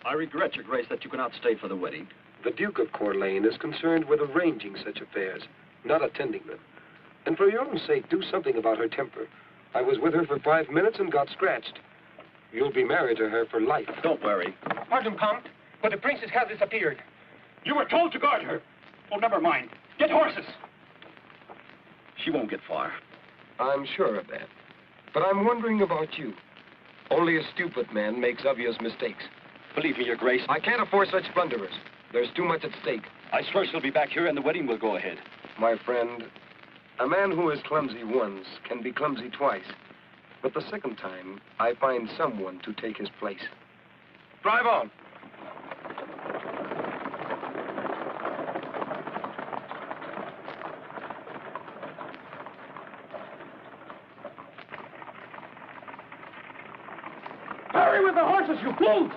I regret, Your Grace, that you cannot stay for the wedding. The Duke of Corlais is concerned with arranging such affairs, not attending them. And for your own sake, do something about her temper. I was with her for 5 minutes and got scratched. You'll be married to her for life. Don't worry. Pardon, Count, but the princess has disappeared. You were told to guard her. Oh, never mind. Get horses. She won't get far. I'm sure of that. But I'm wondering about you. Only a stupid man makes obvious mistakes. Believe me, Your Grace. I can't afford such blunderers. There's too much at stake. I swear she'll be back here and the wedding will go ahead. My friend, a man who is clumsy once can be clumsy twice. But the second time, I find someone to take his place. Drive on. Hurry with the horses, you fools!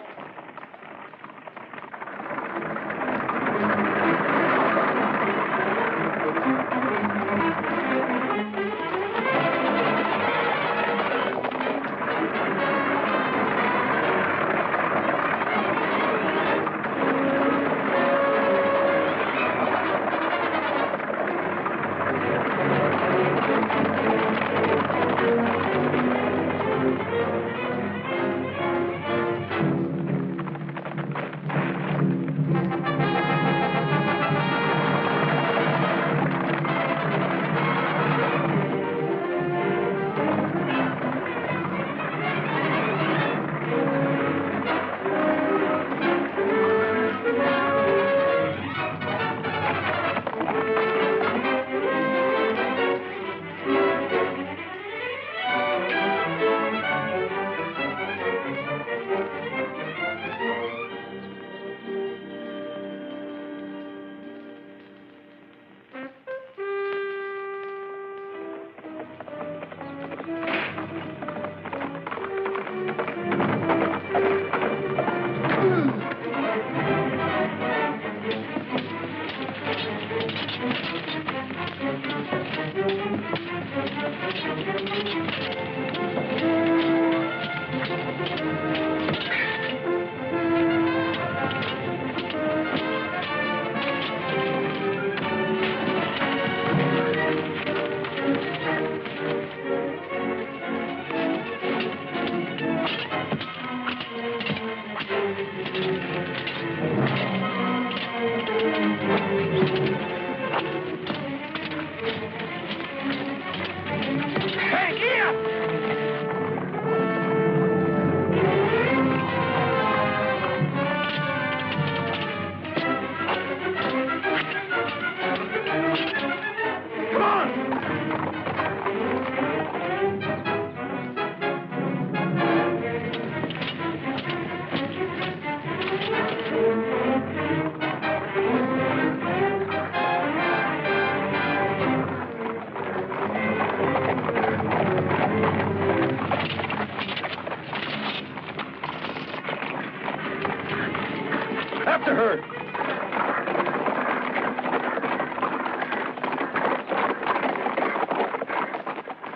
After her!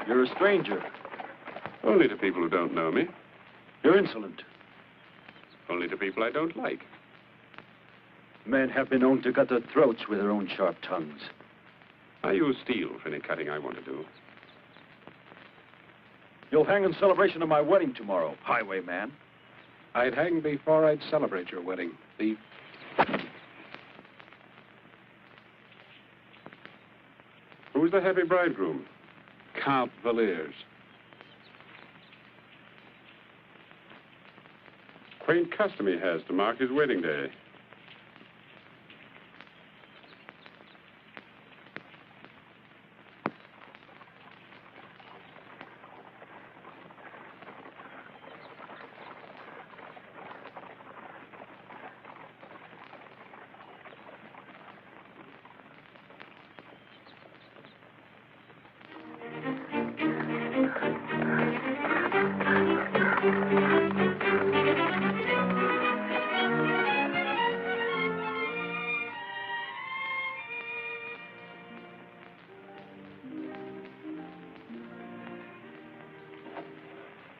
You're a stranger. Only to people who don't know me. You're insolent. Only to people I don't like. Men have been known to cut their throats with their own sharp tongues. I use steel for any cutting I want to do. You'll hang in celebration of my wedding tomorrow, highwayman. I'd hang before I'd celebrate your wedding, thief. Who's the happy bridegroom? Count Valerius. Quaint custom he has to mark his wedding day.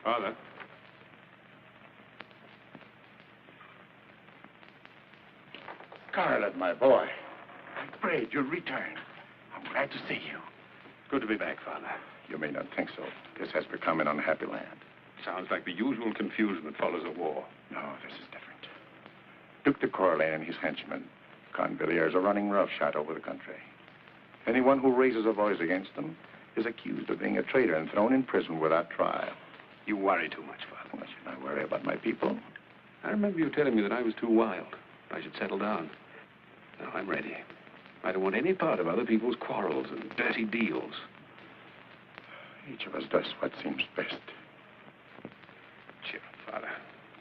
Father. Scarlett, my boy. I'm afraid you'll return. I'm glad to see you. Good to be back, Father. You may not think so. This has become an unhappy land. Sounds like the usual confusion that follows a war. No, this is different. Duke of Corlais and his henchmen, Convilliers, are running roughshod over the country. Anyone who raises a voice against them is accused of being a traitor and thrown in prison without trial. You worry too much, Father. Well, should I worry about my people? I remember you telling me that I was too wild. I should settle down. Now, I'm ready. I don't want any part of other people's quarrels and dirty deals. Each of us does what seems best. Cheer up, Father.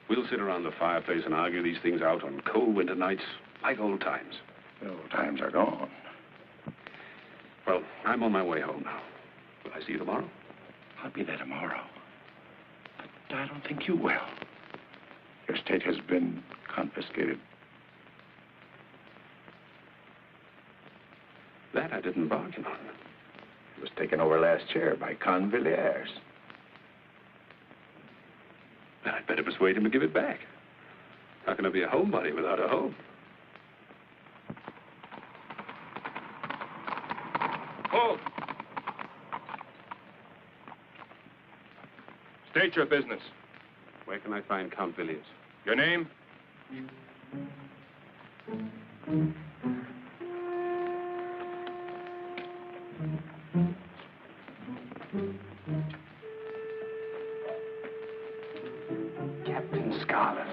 We'll sit around the fireplace and argue these things out on cold winter nights like old times. The old times are gone. Well, I'm on my way home now. Will I see you tomorrow? I'll be there tomorrow. But I don't think you will. Your estate has been confiscated. That I didn't bargain on. It was taken over last year by Convilliers. Then I'd better persuade him to give it back. How can I be a homebody without a home? Hold! State your business. Where can I find Count Villiers? Your name? Captain Scarlett.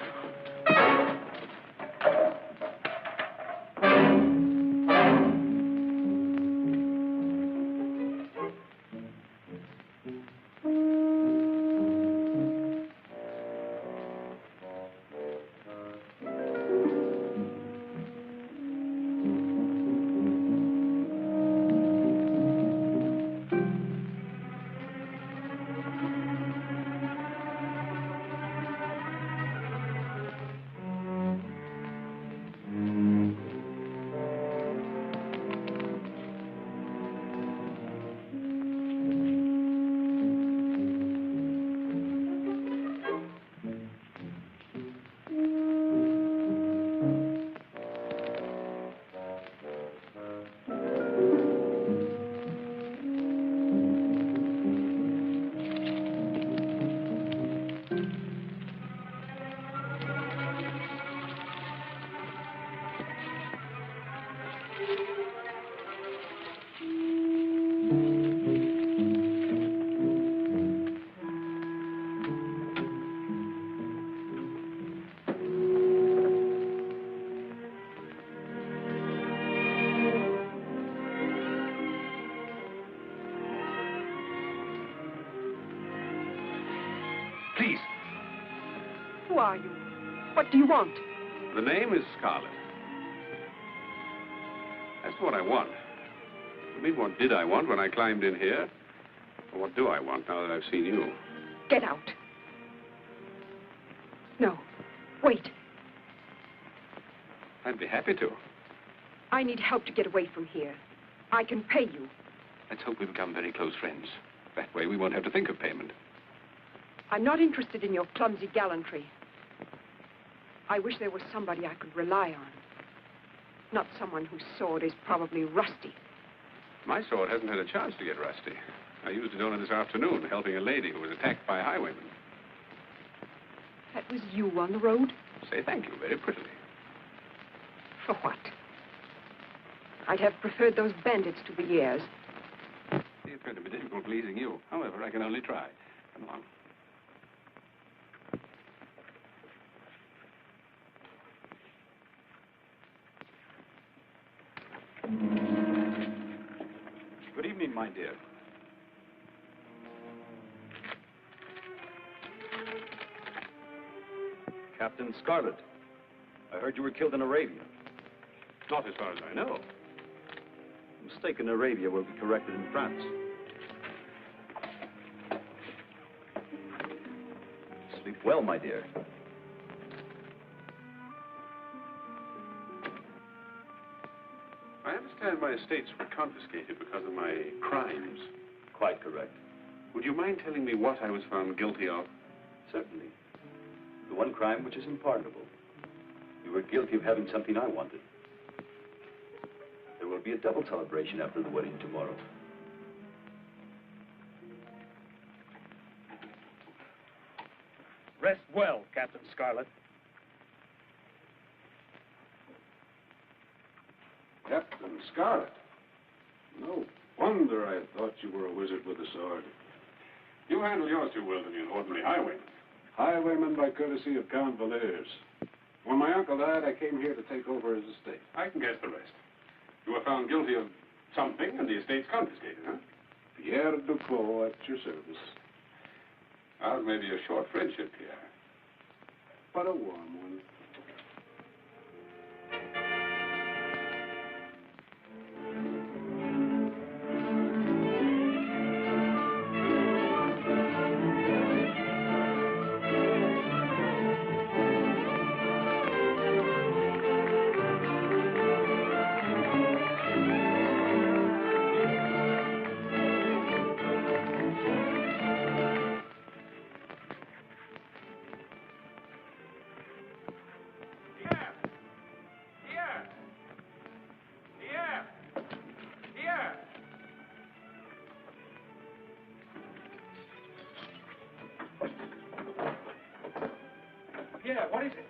Please. Who are you? What do you want? The name is Scarlett. As to what I want. I mean, what did I want when I climbed in here? Or what do I want now that I've seen you? Get out. No. Wait. I'd be happy to. I need help to get away from here. I can pay you. Let's hope we become very close friends. That way we won't have to think of payment. I'm not interested in your clumsy gallantry. I wish there was somebody I could rely on. Not someone whose sword is probably rusty. My sword hasn't had a chance to get rusty. I used it only this afternoon, helping a lady who was attacked by highwaymen. That was you on the road? Say thank you very prettily. For what? I'd have preferred those bandits to Villiers. It's going to be difficult pleasing you. However, I can only try. Come on. Good evening, my dear. Captain Scarlett, I heard you were killed in Arabia. Not as far as I know. A mistake in Arabia will be corrected in France. Sleep well, my dear. I understand my estates were confiscated because of my crimes. Quite correct. Would you mind telling me what I was found guilty of? Certainly. The one crime which is unpardonable. You were guilty of having something I wanted. will be a double celebration after the wedding tomorrow. Rest well, Captain Scarlett. Captain Scarlett. No wonder I thought you were a wizard with a sword. You handle yours too well to be an ordinary highwayman. Highwayman by courtesy of Count Valers. When my uncle died, I came here to take over his estate. I can guess the rest. You were found guilty of something, and the estate's confiscated, huh? Pierre Duclos at your service. Ours may be a short friendship, Pierre. But a warm one. Yeah, what is it?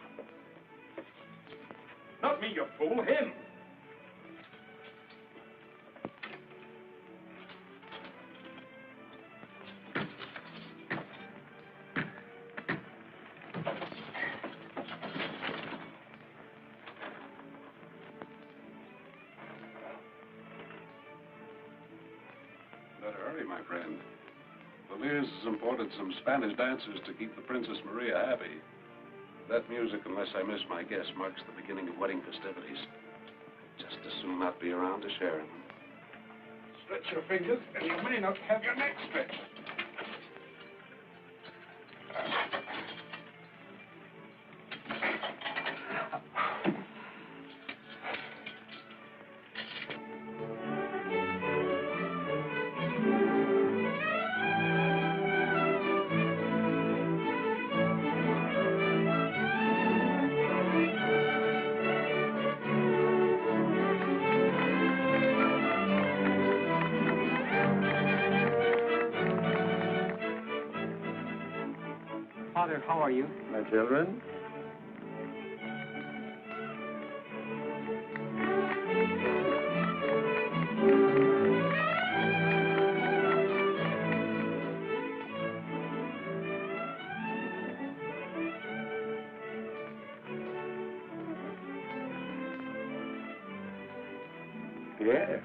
Not me, you fool, him. Better hurry, my friend. Valers has imported some Spanish dancers to keep the Princess Maria happy. That music, unless I miss my guess, marks the beginning of wedding festivities. Just as soon not be around to share them. Stretch your fingers, and you may not have your neck stretched. Father, how are you? My children? Yes.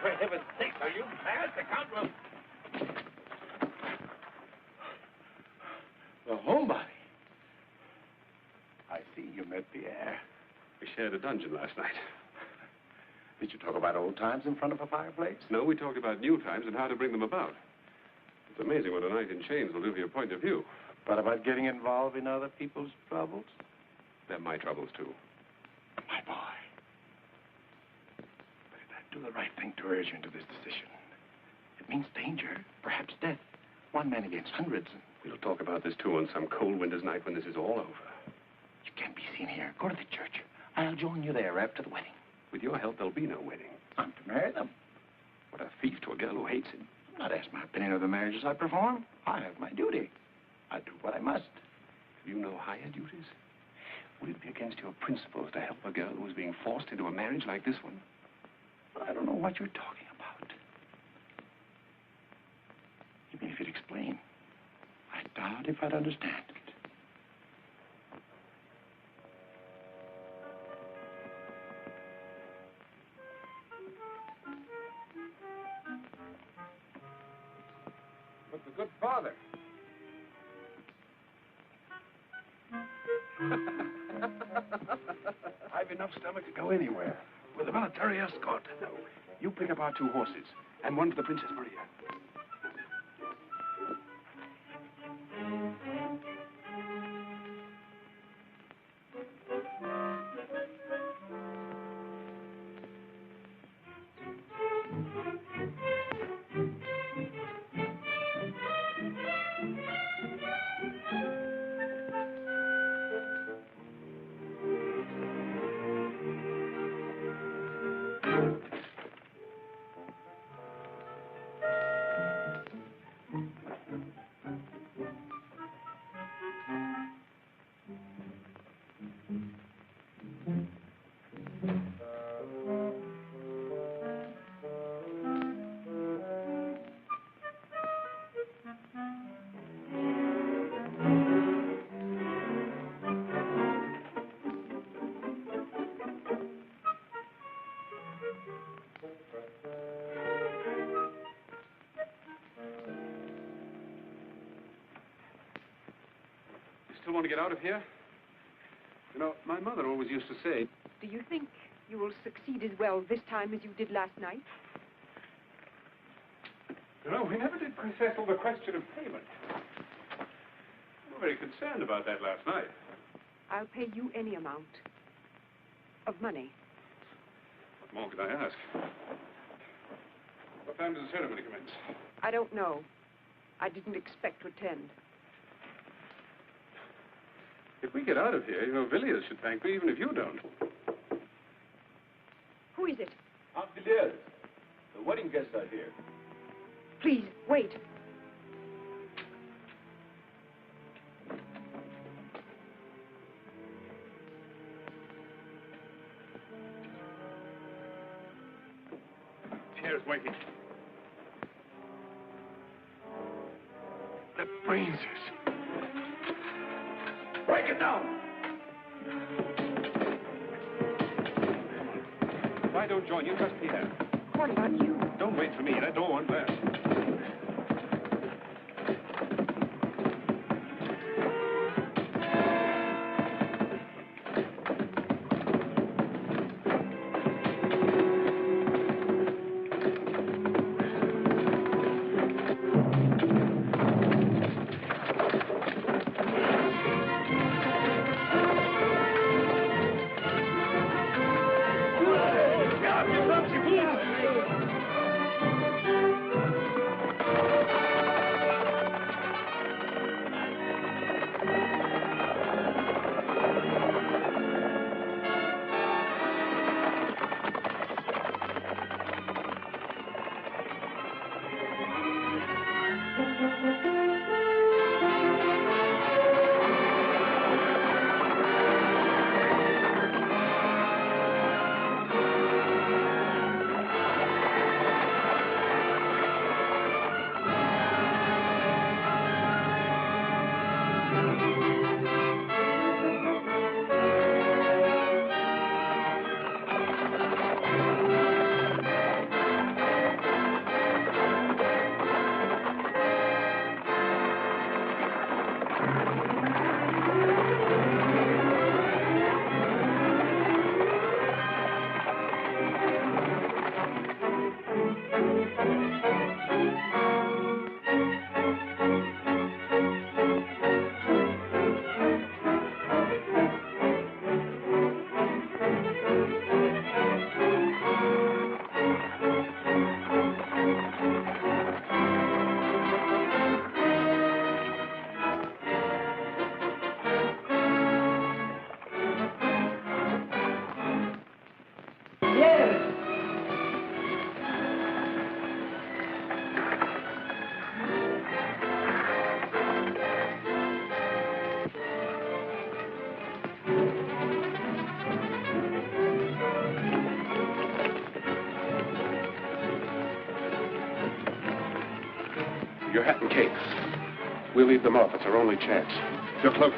For heaven's sake, are you mad? The Count will... The homebody. I see you met Pierre. We shared a dungeon last night. Did you talk about old times in front of a fireplace? No, we talked about new times and how to bring them about. It's amazing what a night in chains will do for your point of view. What about getting involved in other people's troubles? They're my troubles, too. My boy. But if I'd do the right thing to urge you into this decision, it means danger, perhaps death. One man against hundreds. We'll talk about this, too, on some cold winter's night when this is all over. You can't be seen here. Go to the church. I'll join you there after the wedding. With your help, there'll be no wedding. I'm to marry them. What a thief to a girl who hates him. I'm not asking my opinion of the marriages I perform. I have my duty. I do what I must. Do you know higher duties? Would it be against your principles to help a girl who is being forced into a marriage like this one? I don't know what you're talking about. Even if you'd explain, I doubt if I'd understand it. But the good father. I've enough stomach to go anywhere with a military escort. No, you pick up our 2 horses and one for the Princess Maria. still want to get out of here? You know, my mother always used to say... Do you think you will succeed as well this time as you did last night? You know, we never did settle the question of payment. We were very concerned about that last night. I'll pay you any amount of money. What more could I ask? What time does the ceremony commence? I don't know. I didn't expect to attend. If we get out of here, you know, Villiers should thank me, even if you don't. Who is it? Aunt Villiers, the wedding guests are here. Please, wait. Pierre's waiting. The brains. Break it down! If I don't join you, trust Pierre. What about you? Don't wait for me. That door won't last. Your hat and cape. We'll leave them off. It's our only chance. Your cloak.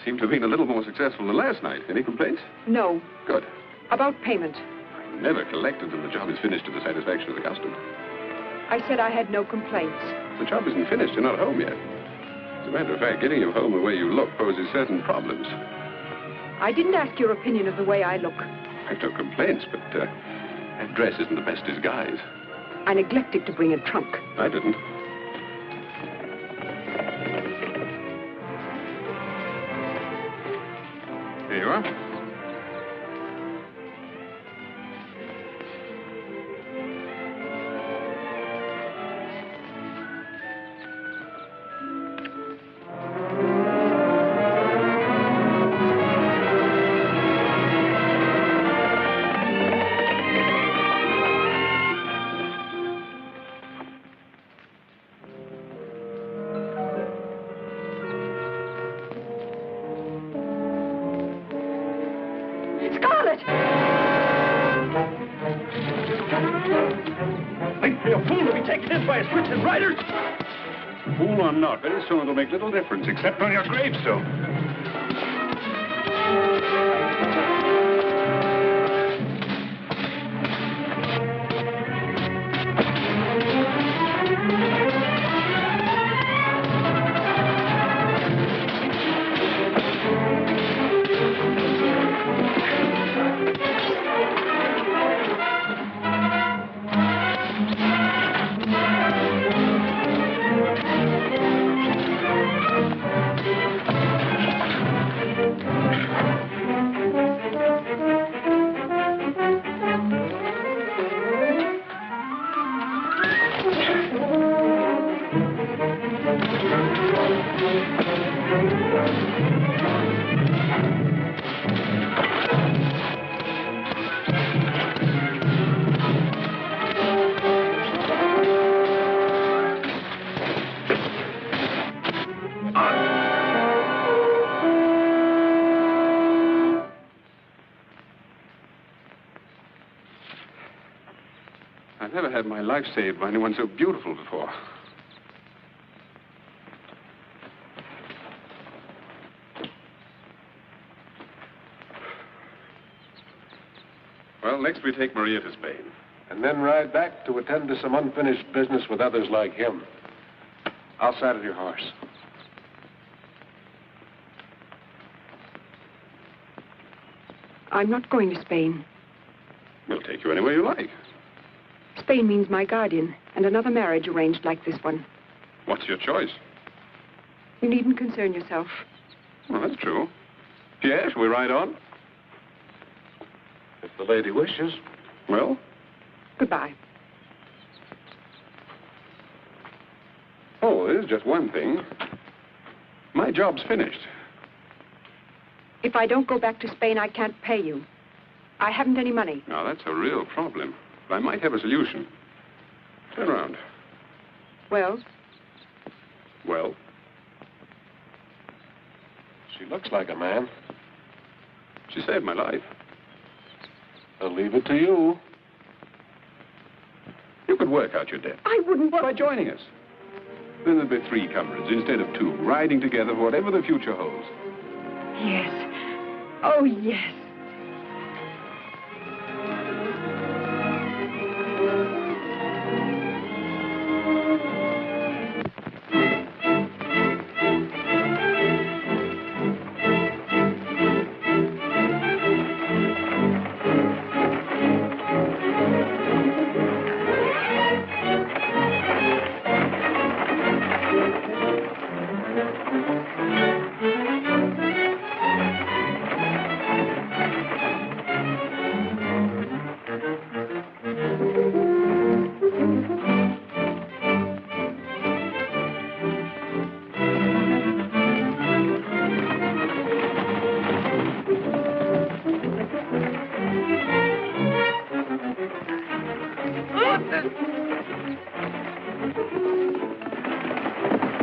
Seem to have been a little more successful than last night. Any complaints? No. Good. About payment. I never collect until the job is finished to the satisfaction of the customer. I said I had no complaints. The job isn't finished. You're not home yet. As a matter of fact, getting you home the way you look poses certain problems. I didn't ask your opinion of the way I look. I've no complaints, but that dress isn't the best disguise. I neglected to bring a trunk. I didn't. Here you are. Scarlett! Think me a fool to be taken in by a switch and riders? Fool or not, very soon it'll make little difference, except on your gravestone. I've never had my life saved by anyone so beautiful before. Well, next we take Maria to Spain. And then ride back to attend to some unfinished business with others like him. I'll saddle your horse. I'm not going to Spain. We'll take you anywhere you like. Spain means my guardian, and another marriage arranged like this one. What's your choice? You needn't concern yourself. Well, that's true. Yes, we ride on. If the lady wishes. Well? Goodbye. Oh, there's just one thing. My job's finished. If I don't go back to Spain, I can't pay you. I haven't any money. Now, that's a real problem. But I might have a solution. Turn around. Well? Well? She looks like a man. She saved my life. I'll leave it to you. You could work out your debt. I wouldn't want... By joining us. Then there'd be 3 comrades instead of 2, riding together for whatever the future holds. Yes. Oh, yes.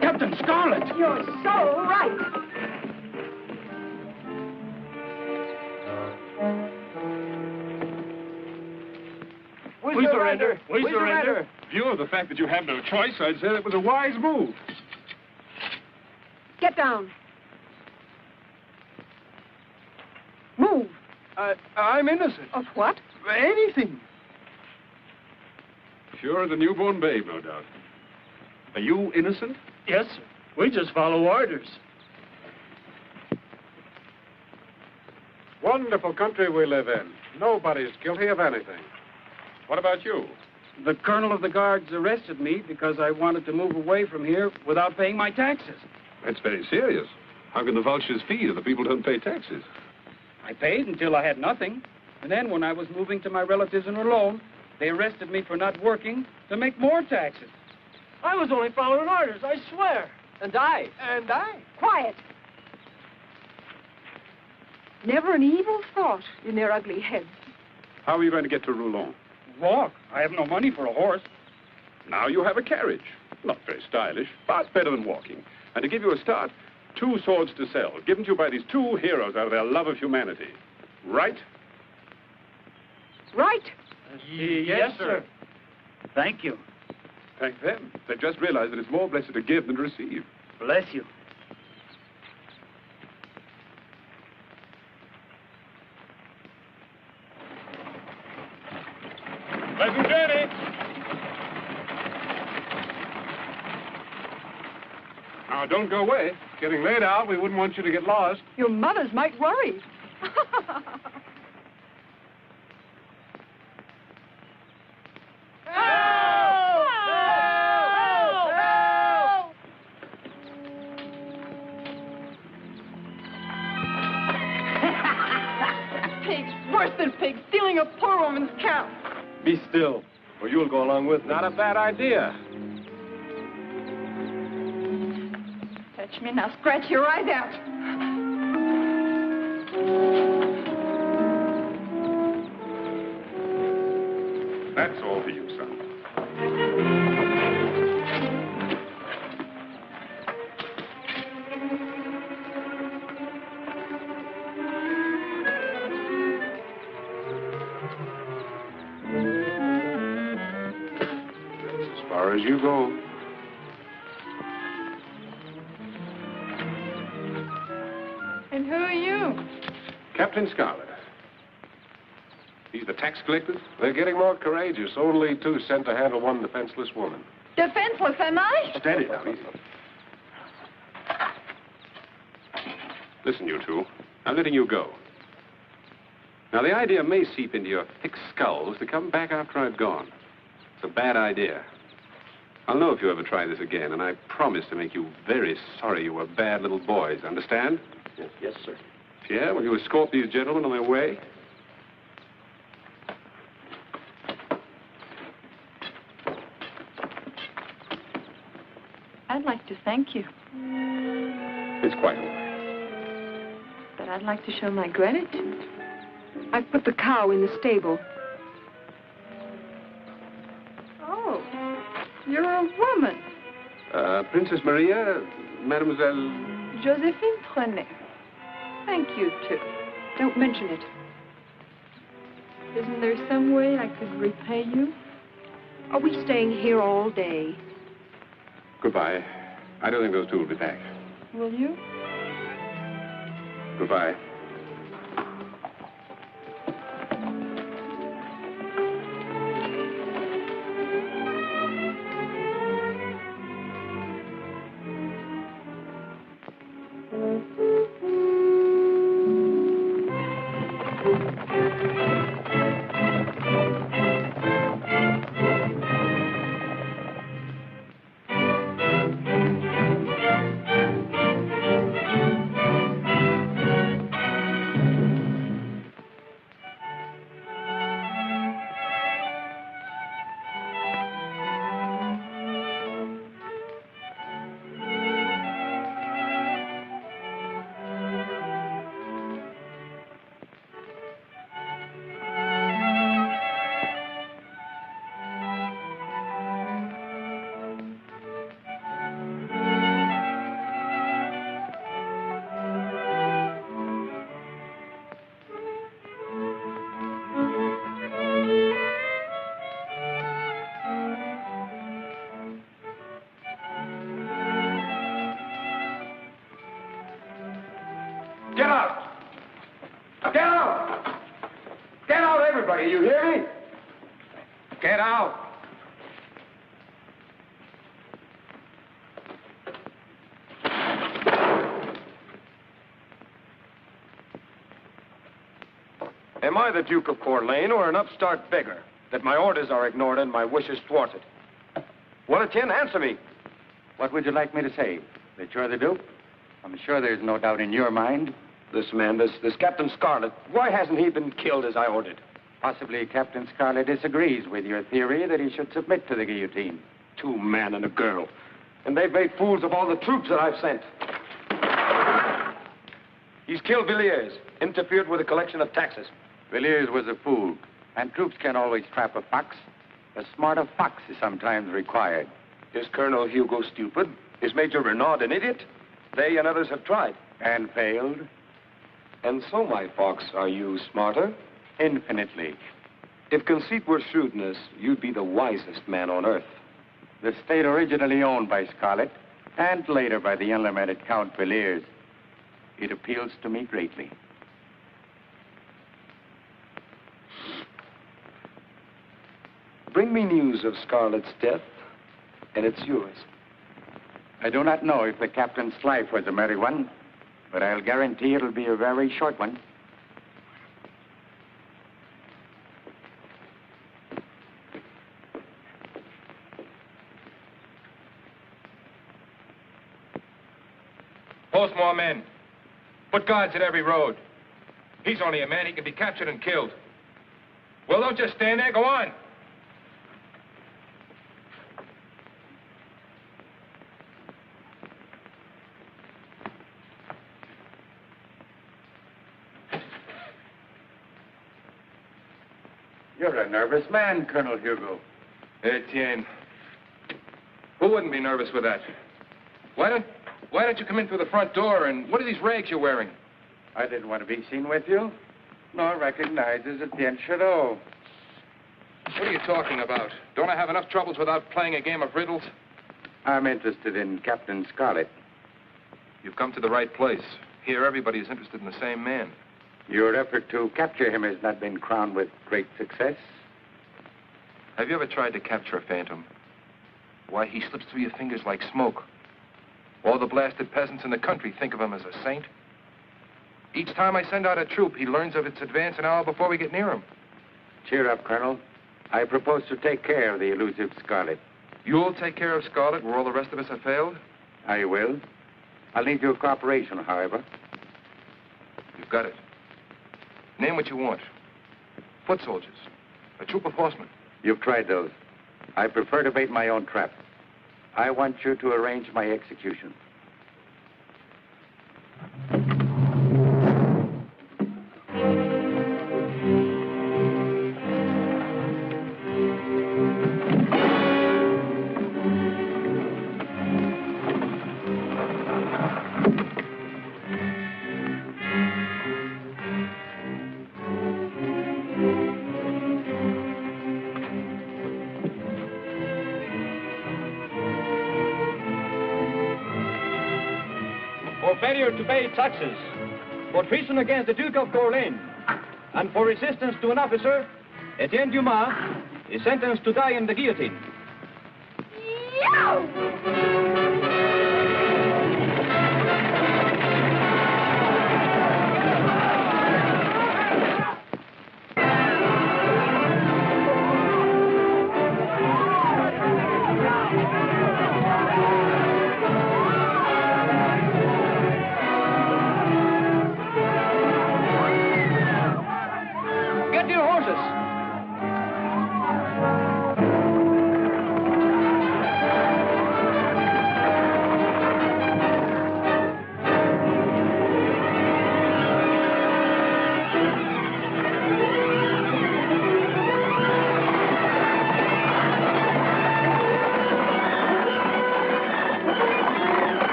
Captain Scarlett! You're so right. We surrender. We surrender. In view of the fact that you have no choice, I'd say that was a wise move. Get down. Move. I'm innocent. Of what? Anything. Sure as a newborn babe, no doubt. Are you innocent? Yes, sir. We just follow orders. Wonderful country we live in. Nobody's guilty of anything. What about you? The colonel of the guards arrested me because I wanted to move away from here without paying my taxes. That's very serious. How can the vultures feed if the people don't pay taxes? I paid until I had nothing. And then when I was moving to my relatives in alone, they arrested me for not working to make more taxes. I was only following orders, I swear. And I. Quiet. Never an evil thought in their ugly heads. How are you going to get to Roulon? Walk. I have no money for a horse. Now you have a carriage. Not very stylish, but better than walking. And to give you a start, 2 swords to sell, given to you by these 2 heroes out of their love of humanity. Right? Right? Yes, sir. Thank you. Thank them. They've just realized that it's more blessed to give than to receive. Bless you. Pleasant journey. Now, don't go away. It's getting late out. We wouldn't want you to get lost. Your mothers might worry. Pigs, worse than pigs, stealing a poor woman's cow. Be still, or you'll go along with me. Not a bad idea. Touch me, now scratch your eyes out. That's all for you, son. That's as far as you go. And who are you? Captain Scarlett. These the tax collectors? They're getting more courageous. Only two sent to handle one defenseless woman. Defenseless, am I? Steady now, easy. Listen, you two. I'm letting you go. Now, the idea may seep into your thick skulls to come back after I've gone. It's a bad idea. I'll know if you ever try this again, and I promise to make you very sorry you were bad little boys. Understand? Yes, sir. Yeah, will you escort these gentlemen on their way? I'd like to thank you, It's quite all right. but I'd like to show my gratitude. I've put the cow in the stable. Oh, you're a woman. Princess Maria, Mademoiselle... Josephine Trenet. Thank you, too. Don't mention it. Isn't there some way I could repay you? Are we staying here all day? Goodbye. I don't think those two will be back. Will you? Goodbye. Get out! Get out! Get out, everybody! You hear me? Get out! Am I the Duke of Corlais or an upstart beggar that my orders are ignored and my wishes thwarted? 1 of 10, answer me. What would you like me to say? That you're the Duke? I'm sure there's no doubt in your mind. This man, this Captain Scarlett, why hasn't he been killed as I ordered? Possibly Captain Scarlett disagrees with your theory that he should submit to the guillotine. 2 men and a girl. And they've made fools of all the troops that I've sent. He's killed Villiers, interfered with the collection of taxes. Villiers was a fool, and troops can't always trap a fox. A smarter fox is sometimes required. Is Colonel Hugo stupid? Is Major Renaud an idiot? They and others have tried. And failed? And so, my fox, are you smarter? Infinitely. If conceit were shrewdness, you'd be the wisest man on earth. The state originally owned by Scarlett, and later by the unlimited Count Villiers. It appeals to me greatly. Bring me news of Scarlett's death, and it's yours. I do not know if the captain's life was a merry one, but I'll guarantee it'll be a very short one. Post more men. Put guards at every road. He's only a man. He can be captured and killed. Well, don't just stand there. Go on. You're a nervous man, Colonel Hugo. Etienne. Who wouldn't be nervous with that? Why don't you come in through the front door, and what are these rags you're wearing? I didn't want to be seen with you, nor recognized as Etienne Chateau. What are you talking about? Don't I have enough troubles without playing a game of riddles? I'm interested in Captain Scarlett. You've come to the right place. Here, everybody is interested in the same man. Your effort to capture him has not been crowned with great success. Have you ever tried to capture a phantom? Why, he slips through your fingers like smoke. All the blasted peasants in the country think of him as a saint. Each time I send out a troop, he learns of its advance an hour before we get near him. Cheer up, Colonel. I propose to take care of the elusive Scarlett. You'll take care of Scarlett where all the rest of us have failed? I will. I'll need your cooperation, however. You've got it. Name what you want. Foot soldiers. A troop of horsemen. You've tried those. I prefer to bait my own trap. I want you to arrange my execution. Failure to pay taxes, for treason against the Duke of Corlais, and for resistance to an officer, Etienne Dumas is sentenced to die in the guillotine.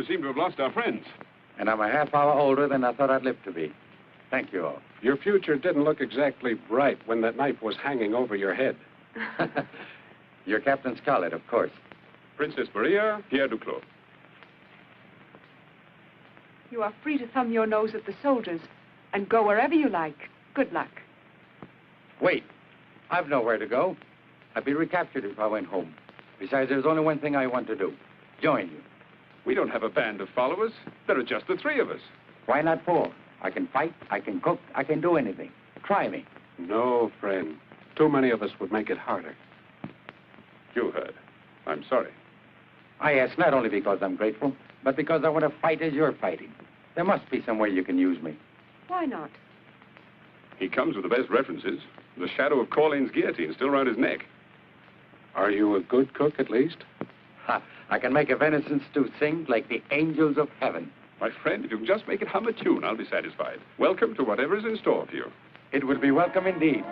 seem to have lost our friends. And I'm a half hour older than I thought I'd live to be. Thank you all. Your future didn't look exactly bright when that knife was hanging over your head. You're Captain Scarlett, of course. Princess Maria, Pierre Duclos. You are free to thumb your nose at the soldiers and go wherever you like. Good luck. Wait. I've nowhere to go. I'd be recaptured if I went home. Besides, there's only one thing I want to do. Join you. We don't have a band of followers. There are just the three of us. Why not four? I can fight, I can cook, I can do anything. Try me. No, friend. Too many of us would make it harder. You heard. I'm sorry. I ask not only because I'm grateful, but because I want to fight as you're fighting. There must be some way you can use me. Why not? He comes with the best references. The shadow of Corlain's guillotine still around his neck. Are you a good cook, at least? Ha! I can make a venison stew sing like the angels of heaven. My friend, if you can just make it hum a tune, I'll be satisfied. Welcome to whatever is in store for you. It will be welcome indeed.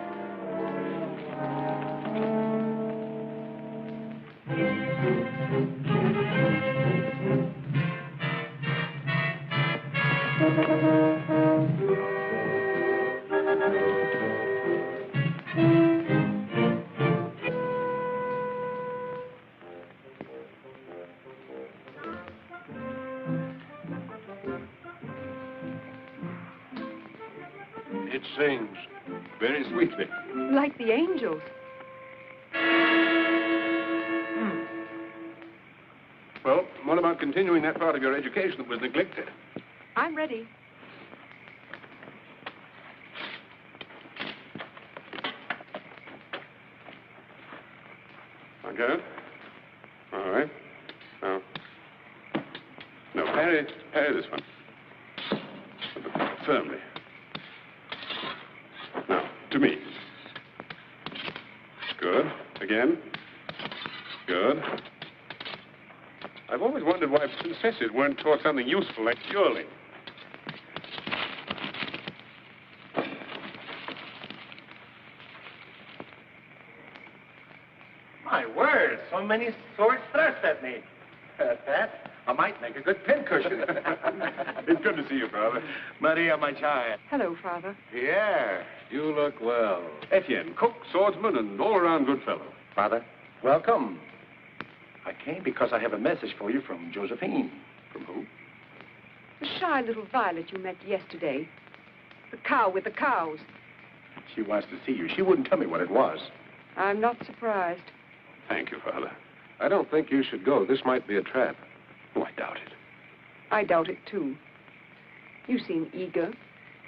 It sings very sweetly. Like the angels. Well, what about continuing that part of your education that was neglected? I'm ready. Okay. All right. Now, no, parry this one. Firmly. Now, to me. Good. Again. Good. I've always wondered why princesses weren't taught something useful like dueling. My word, so many swords thrust at me. That, I might make a good pincushion. It's good to see you, Father. Maria, my child. Hello, Father. Pierre. You look well. Etienne, cook, swordsman, and all-around good fellow. Father, welcome. I came because I have a message for you from Josephine. From who? The shy little violet you met yesterday. The cow with the cows. She wants to see you. She wouldn't tell me what it was. I'm not surprised. Thank you, Father. I don't think you should go. This might be a trap. Oh, I doubt it. I doubt it, too. You seem eager.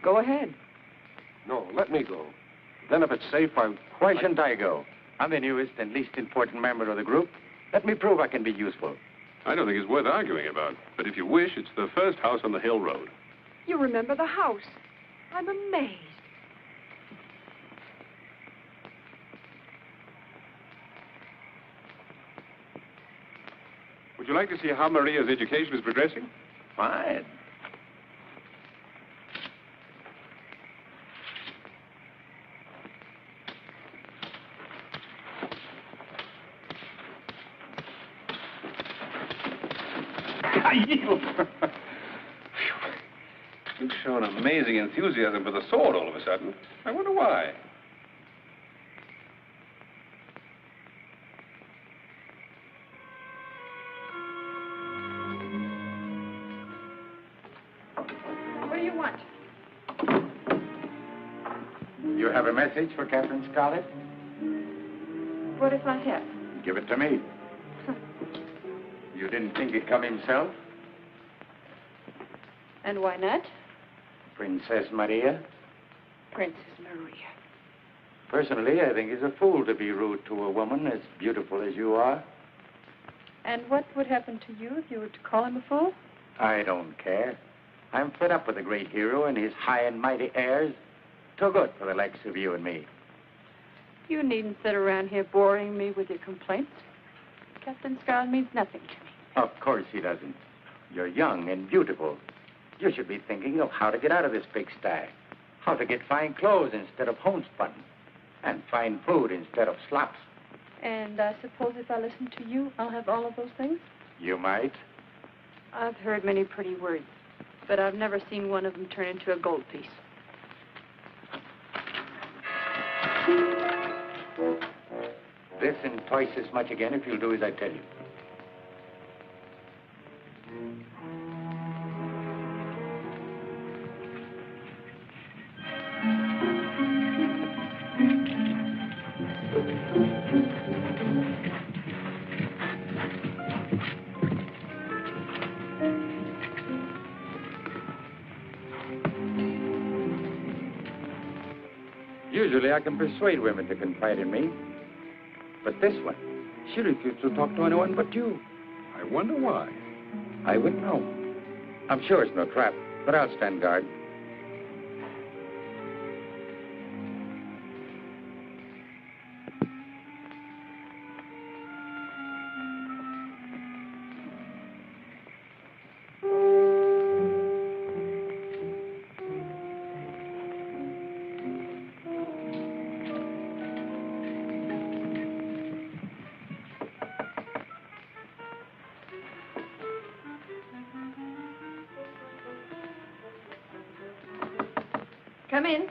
Go ahead. No, let me go. Then if it's safe, Why shouldn't I go? I'm the newest and least important member of the group. Let me prove I can be useful. I don't think it's worth arguing about. But if you wish, it's the first house on the hill road. You remember the house. I'm amazed. Would you like to see how Maria's education is progressing? Fine. You've shown amazing enthusiasm for the sword all of a sudden. I wonder why. What do you want? You have a message for Captain Scarlett? What if I have? Give it to me. You didn't think he'd come himself? And why not? Princess Maria? Princess Maria. Personally, I think he's a fool to be rude to a woman as beautiful as you are. And what would happen to you if you were to call him a fool? I don't care. I'm fed up with the great hero and his high and mighty airs. Too good for the likes of you and me. You needn't sit around here boring me with your complaints. Captain Scarlett means nothing to me. Of course he doesn't. You're young and beautiful. You should be thinking of how to get out of this pigsty. How to get fine clothes instead of homespun. And fine food instead of slops. And I suppose if I listen to you, I'll have all of those things? You might. I've heard many pretty words, but I've never seen one of them turn into a gold piece. This and twice as much again if you'll do as I tell you. Usually I can persuade women to confide in me. But this one, she refused to talk to anyone but you. I wonder why. I wouldn't know. I'm sure it's no trap, but I'll stand guard. Come in.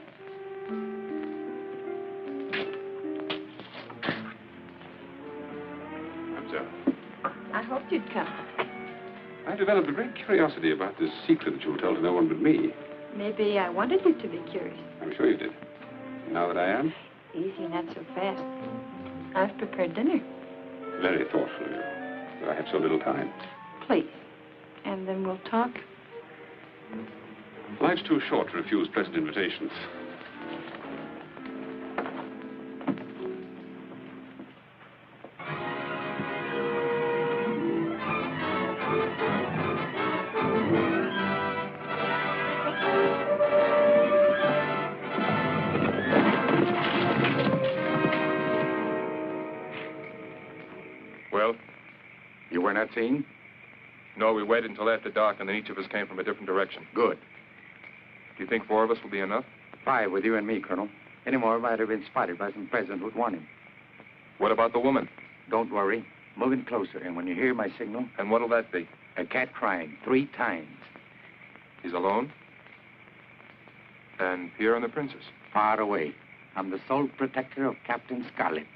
Observe. I hoped you'd come. I developed a great curiosity about this secret that you were told to no one but me. Maybe I wanted you to be curious. I'm sure you did. Now that I am, Easy, not so fast. I've prepared dinner. very thoughtful of you. But I have so little time. Please. And then we'll talk. Life's too short to refuse pleasant invitations. Well, you were not seen? No, we waited until after dark, and then each of us came from a different direction. Good. Do you think 4 of us will be enough? 5 with you and me, Colonel. Any more might have been spotted by some peasant who'd want him. What about the woman? Don't worry. Move in closer, and when you hear my signal... And what'll that be? A cat crying 3 times. He's alone? And Pierre and the princess? Far away. I'm the sole protector of Captain Scarlett.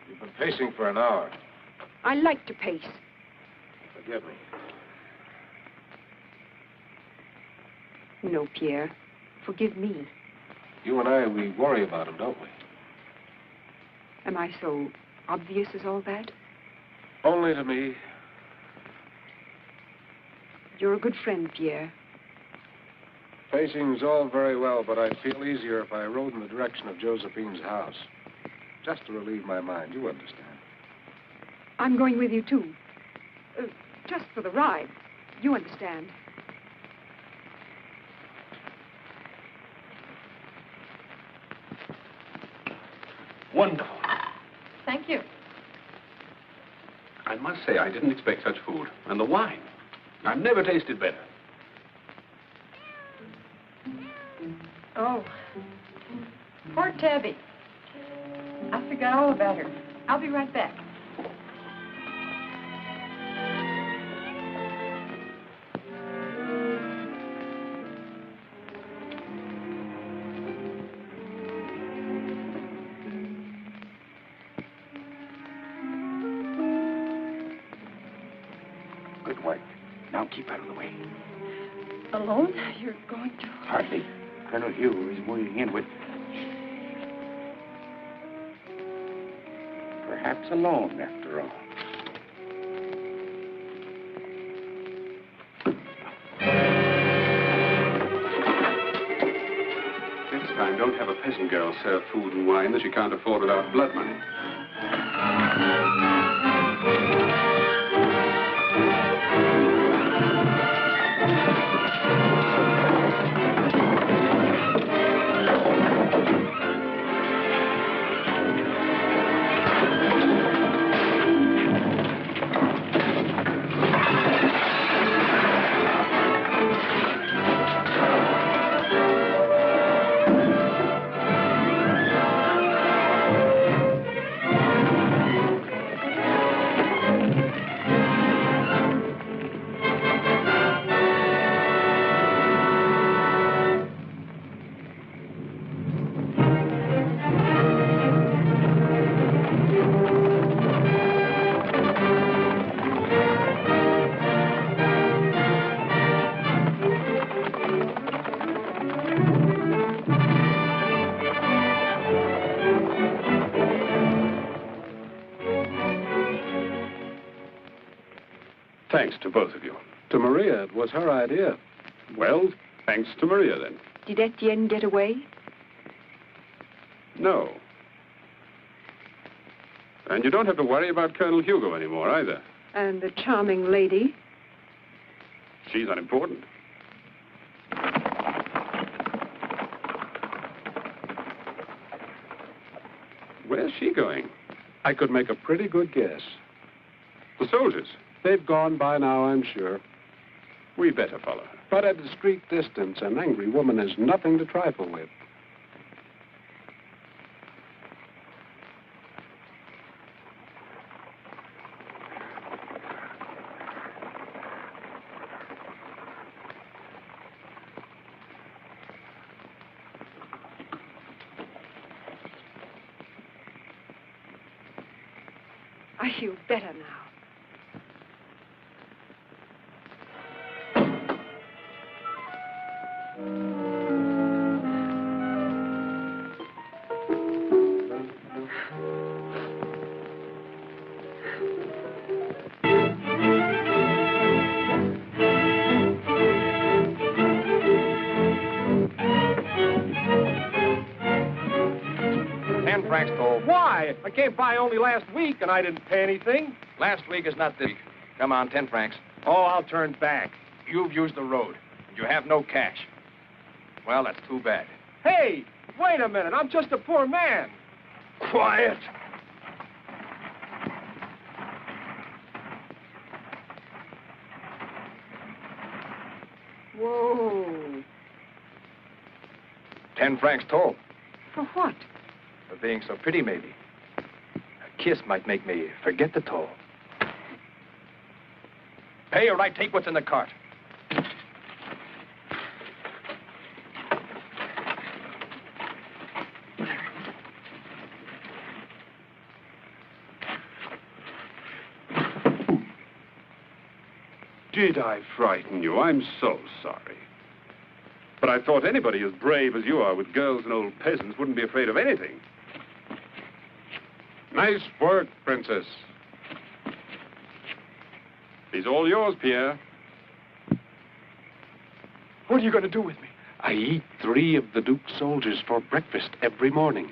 You've been pacing for an hour. I like to pace. Forgive me. No, Pierre. Forgive me. You and I, we worry about him, don't we? Am I so obvious as all that? Only to me. You're a good friend, Pierre. Pacing's all very well, but I'd feel easier if I rode in the direction of Josephine's house. Just to relieve my mind, you understand. I'm going with you, too. Just for the ride. You understand. Wonderful. Thank you. I must say, I didn't expect such food. And the wine. I've never tasted better. Oh. Poor Tabby. I forgot all about her. I'll be right back. Good work. Now keep out of the way. Alone? You're going to... Hardly. Colonel Hugh is moving in with... Perhaps alone, after all. Next time, don't have a peasant girl serve food and wine that she can't afford without blood money. Thanks to both of you. To Maria, it was her idea. Well, thanks to Maria, then. Did Etienne get away? No. And you don't have to worry about Colonel Hugo anymore, either. And the charming lady? She's unimportant. Where's she going? I could make a pretty good guess. The soldiers. They've gone by now, I'm sure. We better follow her. But at a discreet distance, an angry woman is nothing to trifle with. I feel better now. $10 toll. Why? I came by only last week and I didn't pay anything. Last week is not this week. Come on, $10. Oh, I'll turn back. You've used the road, and you have no cash. Well, that's too bad. Hey, wait a minute. I'm just a poor man. Quiet. Whoa. $10 toll. For what? For being so pretty, maybe. A kiss might make me forget the toll. Pay or I take what's in the cart. Did I frighten you? I'm so sorry. But I thought anybody as brave as you are with girls and old peasants wouldn't be afraid of anything. Nice work, Princess. He's all yours, Pierre. What are you going to do with me? I eat 3 of the Duke's soldiers for breakfast every morning.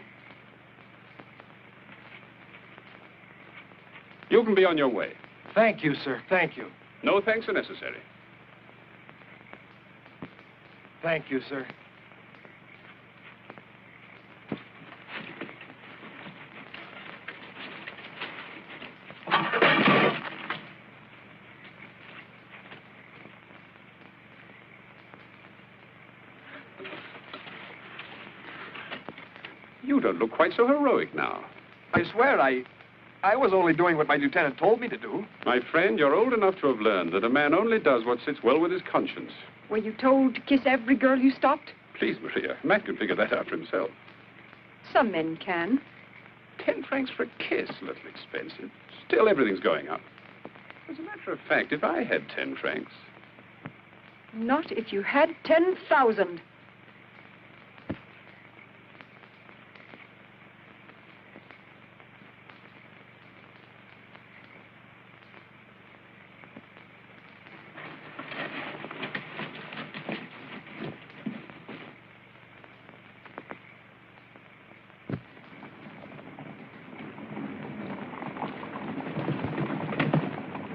You can be on your way. Thank you, sir. Thank you. No thanks are necessary. Thank you, sir. You don't look quite so heroic now. I swear, I was only doing what my lieutenant told me to do. My friend, you're old enough to have learned that a man only does what sits well with his conscience. Were you told to kiss every girl you stopped? Please, Maria, a man can figure that out for himself. Some men can. $10 for a kiss, a little expensive. Still, everything's going up. As a matter of fact, if I had 10 francs... Not if you had 10,000.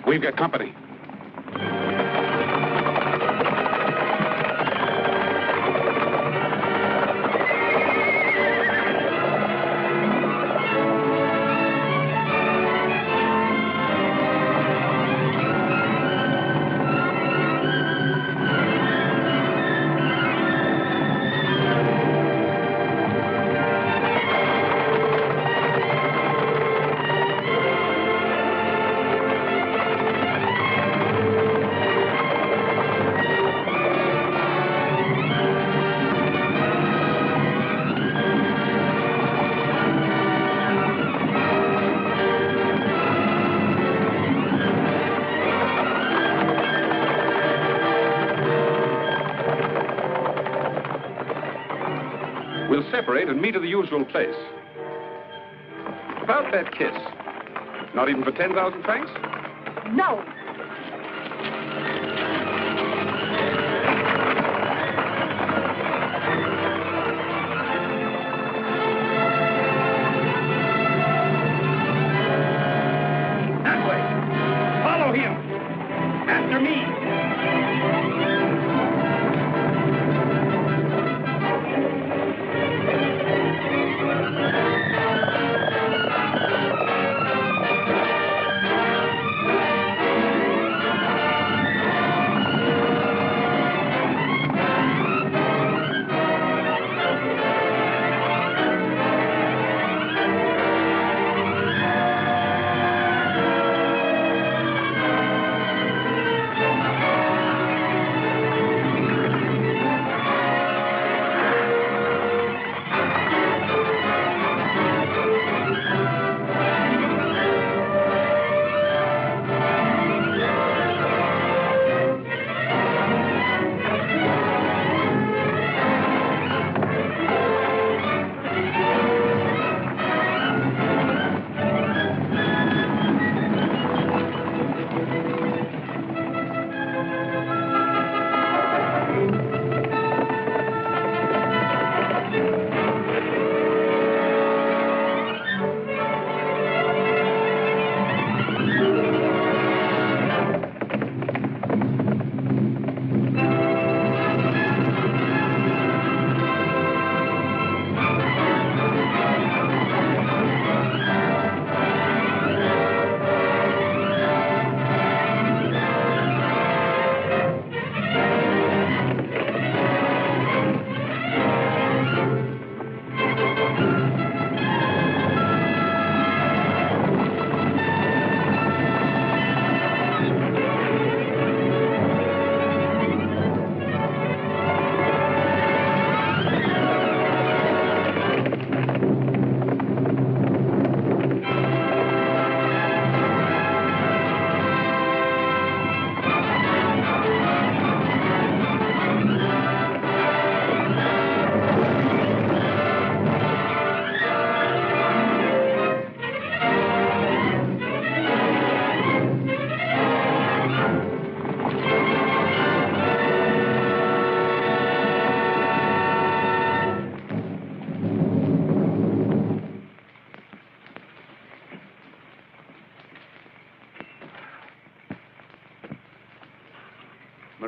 We've got company. We'll separate and meet at the usual place. About that kiss. Not even for 10,000 francs? No.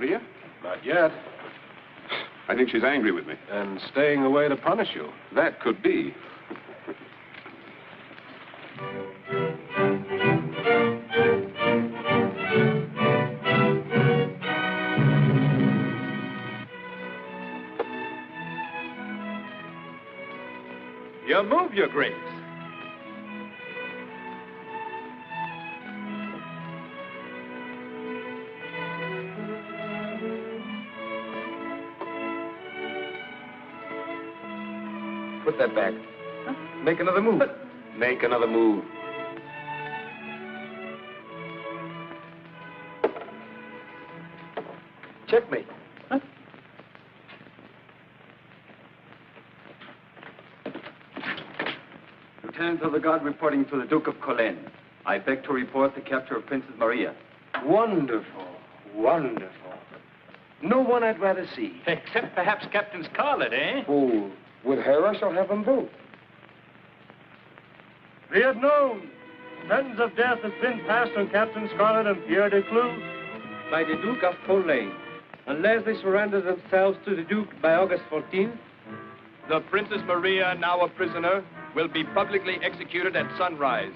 Maria? Not yet. I think she's angry with me. And staying away to punish you. That could be. You move, Your Grace. Put that back. Huh? Make another move. Make another move. Checkmate. Huh? Lieutenant of the Guard reporting to the Duke of Corlais. I beg to report the capture of Princess Maria. Wonderful. Wonderful. No one I'd rather see. Except perhaps Captain Scarlett, eh? Oh, with her I shall have them both. Be it known, sentence of death has been passed on Captain Scarlett and Pierre de Clou by the Duke of Corlais. Unless they surrender themselves to the Duke by August 14th, the Princess Maria, now a prisoner, will be publicly executed at sunrise.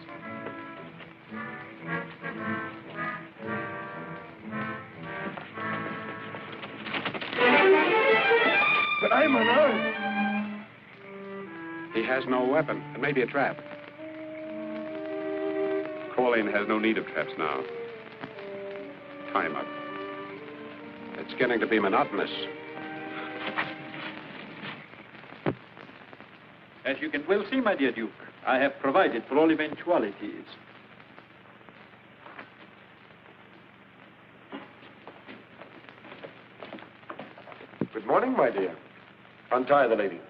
But I'm unarmed. He has no weapon. It may be a trap. Corlais has no need of traps now. Tie him up. It's getting to be monotonous. As you can well see, my dear Duke, I have provided for all eventualities. Good morning, my dear. Untie the lady.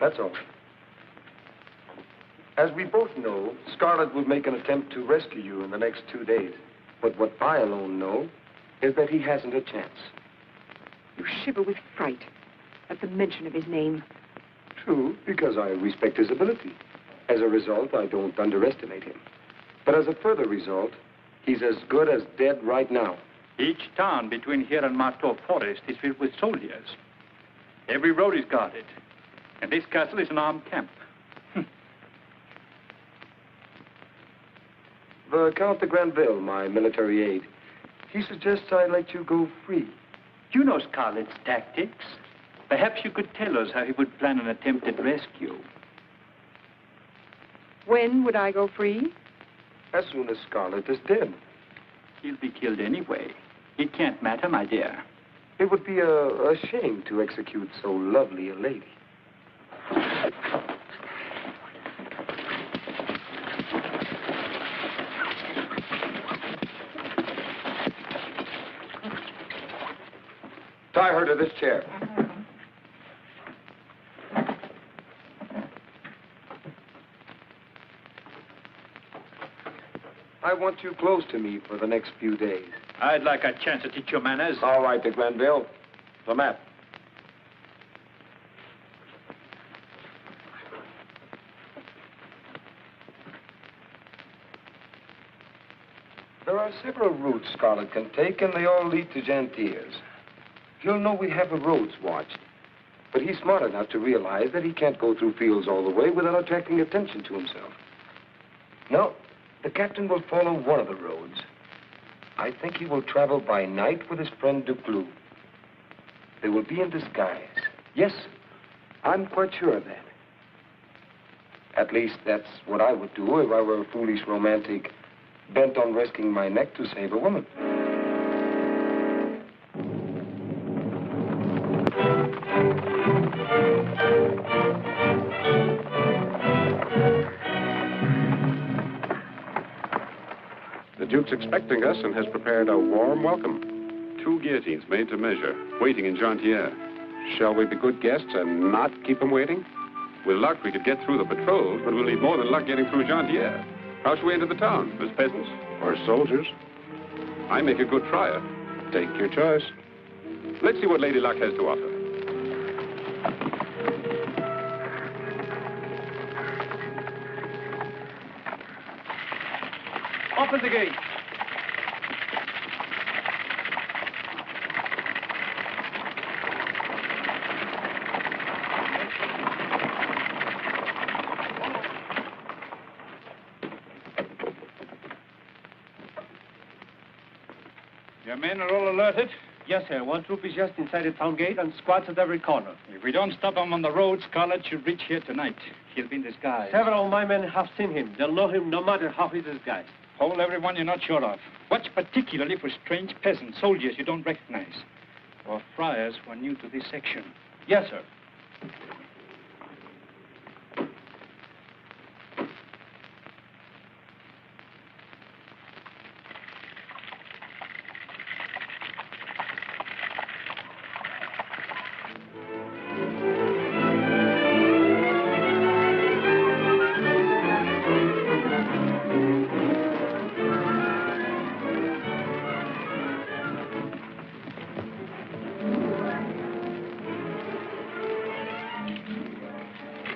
That's all. As we both know, Scarlett will make an attempt to rescue you in the next 2 days. But what I alone know is that he hasn't a chance. You shiver with fright at the mention of his name. True, because I respect his ability. As a result, I don't underestimate him. But as a further result, he's as good as dead right now. Each town between here and Marteau Forest is filled with soldiers. Every road is guarded. And this castle is an armed camp. The Count de Granville, my military aide, he suggests I let you go free. You know Scarlett's tactics. Perhaps you could tell us how he would plan an attempted rescue. When would I go free? As soon as Scarlett is dead. He'll be killed anyway. It can't matter, my dear. It would be a shame to execute so lovely a lady. Tie her to this chair. I want you close to me for the next few days. I'd like a chance to teach you manners. All right, de Granville. The map. There are several routes Scarlett can take, and they all lead to Jantiers. He'll know we have the roads watched. But he's smart enough to realize that he can't go through fields all the way without attracting attention to himself. No, the captain will follow one of the roads. I think he will travel by night with his friend Duclos. They will be in disguise. Yes, I'm quite sure of that. At least that's what I would do if I were a foolish romantic bent on risking my neck to save a woman. The Duke's expecting us and has prepared a warm welcome. 2 guillotines made to measure, waiting in Jantier. Shall we be good guests and not keep them waiting? With luck, we could get through the patrols, but we'll need more than luck getting through Jantier. How shall we enter the town? As peasants? Or soldiers? I make a good trier. Take your choice. Let's see what Lady Luck has to offer. Open the gate. Your men are all alerted? Yes, sir. One troop is just inside the town gate and squads at every corner. If we don't stop him on the road, Scarlett should reach here tonight. He'll be in disguise. Several of my men have seen him. They'll know him no matter how he's disguised. Hold everyone you're not sure of. Watch particularly for strange peasants, soldiers you don't recognize, or friars who are new to this section. Yes, sir.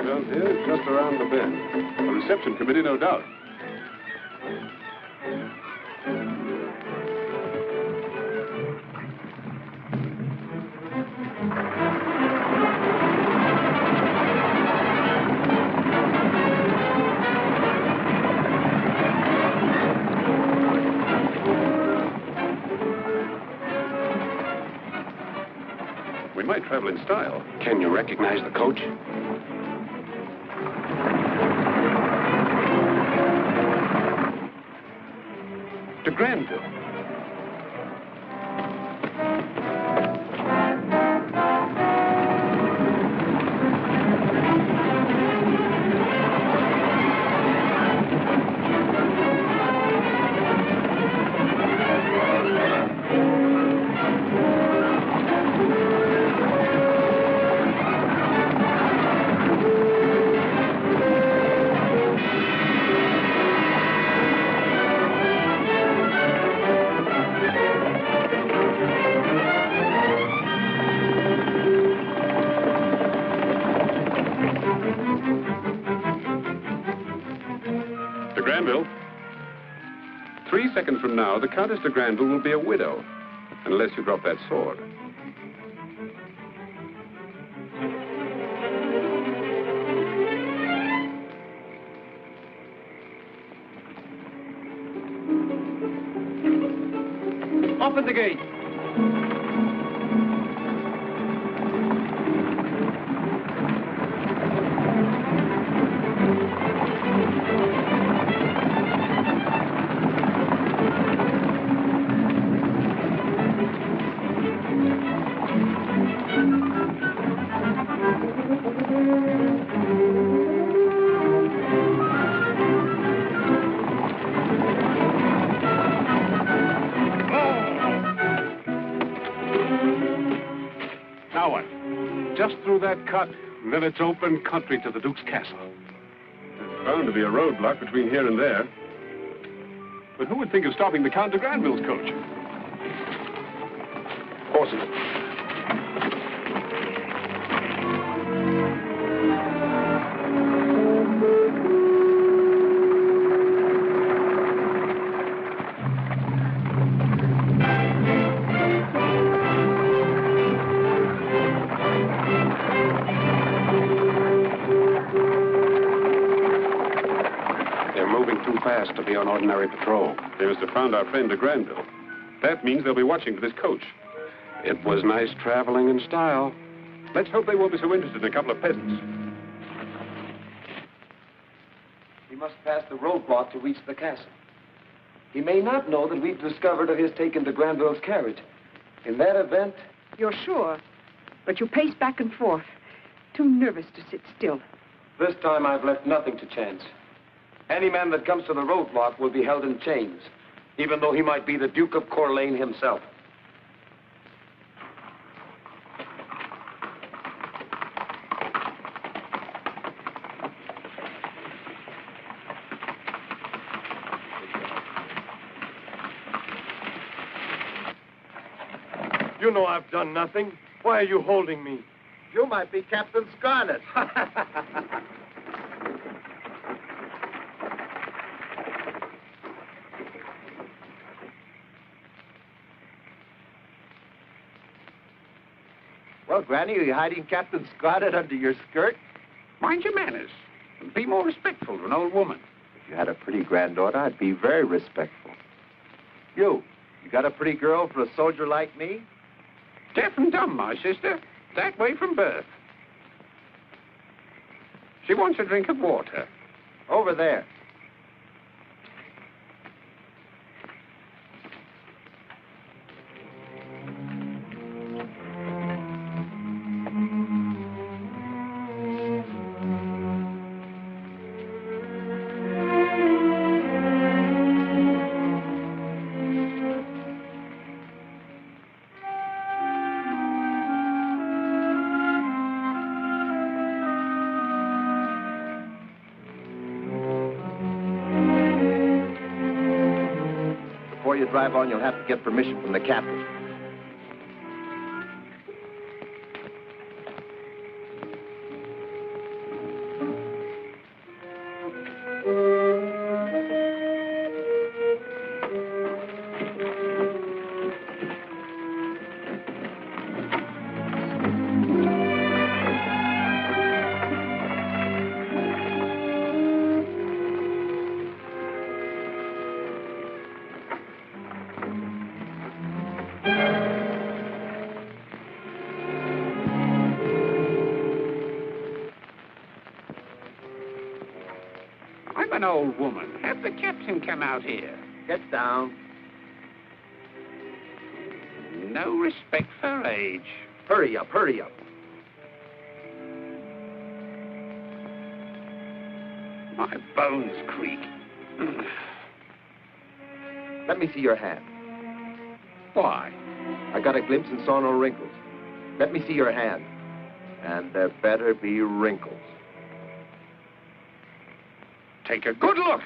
Well, here, just around the bend. A reception committee, no doubt. We might travel in style. Can you recognize the coach? To Granville. Granville. 3 seconds from now, the Countess de Granville will be a widow, unless you drop that sword. Open the gate. Now what? Just through that cut, and then it's open country to the Duke's castle. There's bound to be a roadblock between here and there. But who would think of stopping the Count de Granville's coach? Horses. To be on ordinary patrol. They must have found our friend de Granville. That means they'll be watching for this coach. It was nice traveling in style. Let's hope they won't be so interested in a couple of peasants. He must pass the roadblock to reach the castle. He may not know that we've discovered of his taking de Granville's carriage. In that event... You're sure, but you pace back and forth. Too nervous to sit still. This time I've left nothing to chance. Any man that comes to the roadblock will be held in chains, even though he might be the Duke of Corlais himself. You know I've done nothing. Why are you holding me? You might be Captain Scarlett. Well, Granny, are you hiding Captain Scarlett under your skirt? Mind your manners and be more respectful to an old woman. If you had a pretty granddaughter, I'd be very respectful. You, You got a pretty girl for a soldier like me? Deaf and dumb, my sister. That way from birth. She wants a drink of water. Over there. Before you drive on, you'll have to get permission from the captain. I'm an old woman. Have the captain come out here. Get down. No respect for age. Hurry up, hurry up. My bones creak. Let me see your hand. Why? I got a glimpse and saw no wrinkles. Let me see your hand. And there better be wrinkles. Take a good look.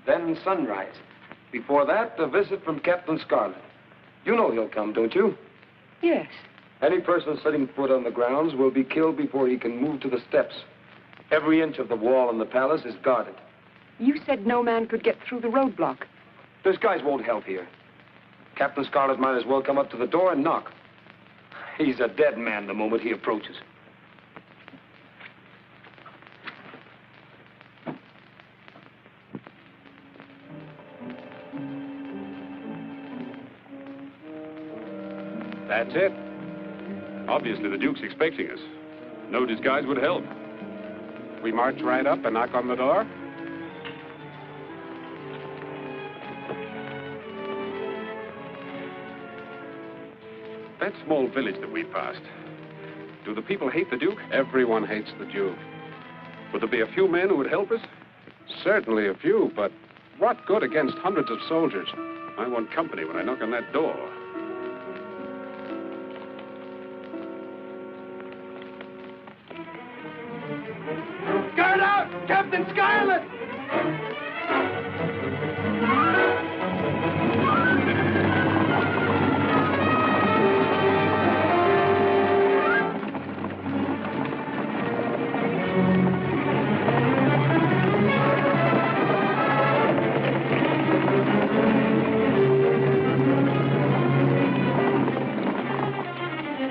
Then sunrise. Before that, a visit from Captain Scarlett. You know he'll come, don't you? Yes. Any person setting foot on the grounds will be killed before he can move to the steps. Every inch of the wall in the palace is guarded. You said no man could get through the roadblock. Those guys won't help here. Captain Scarlett might as well come up to the door and knock. He's a dead man the moment he approaches. That's it. Obviously, the Duke's expecting us. No disguise would help. We march right up and knock on the door. That small village that we passed, do the people hate the Duke? Everyone hates the Duke. Would there be a few men who would help us? Certainly a few, but what good against hundreds of soldiers? I want company when I knock on that door. Guard out! Captain Scarlett!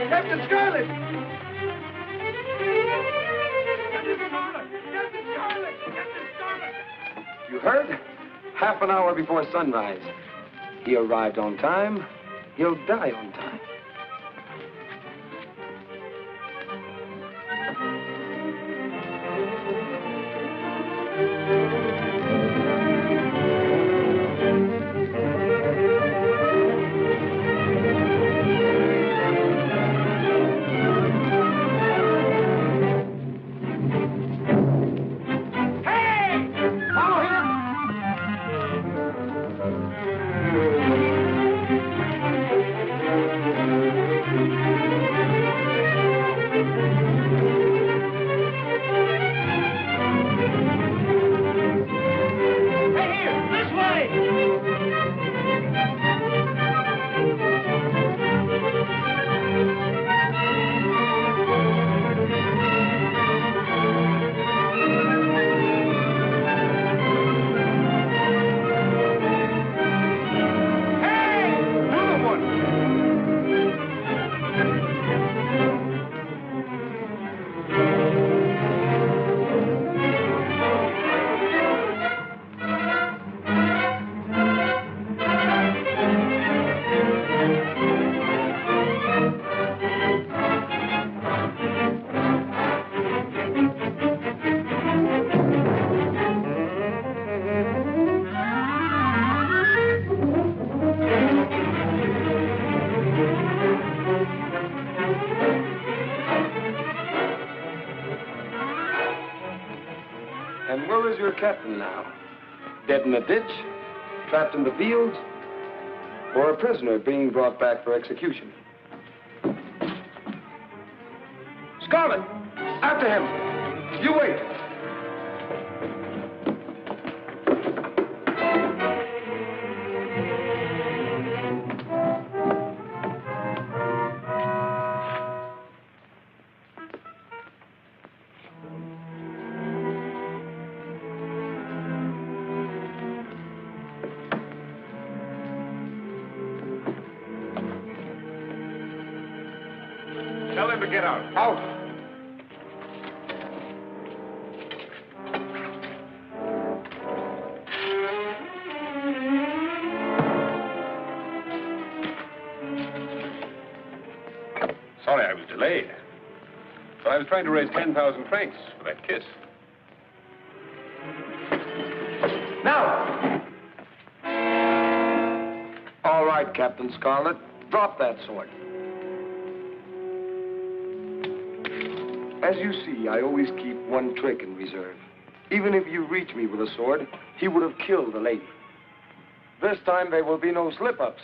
Captain Scarlett! You heard? Half an hour before sunrise. He arrived on time. He'll die on time. your captain now? Dead in a ditch? Trapped in the fields? Or a prisoner being brought back for execution? Scarlett! After him! You wait! Tell them to get out. Out! Sorry I was delayed. But I was trying to raise 10,000 francs for that kiss. Now! All right, Captain Scarlett. Drop that sword. As you see, I always keep one trick in reserve. Even if you reach me with a sword, he would have killed the lady. This time there will be no slip-ups.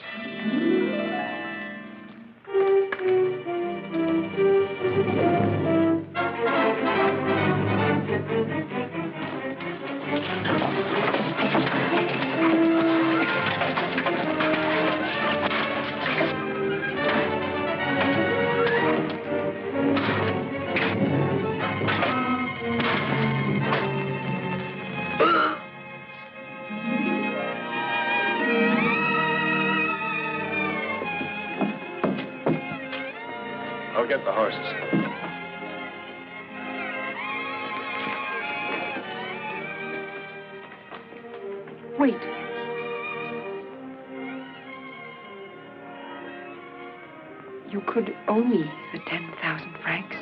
I'll get the horses. Wait. You could owe me the 10,000 francs.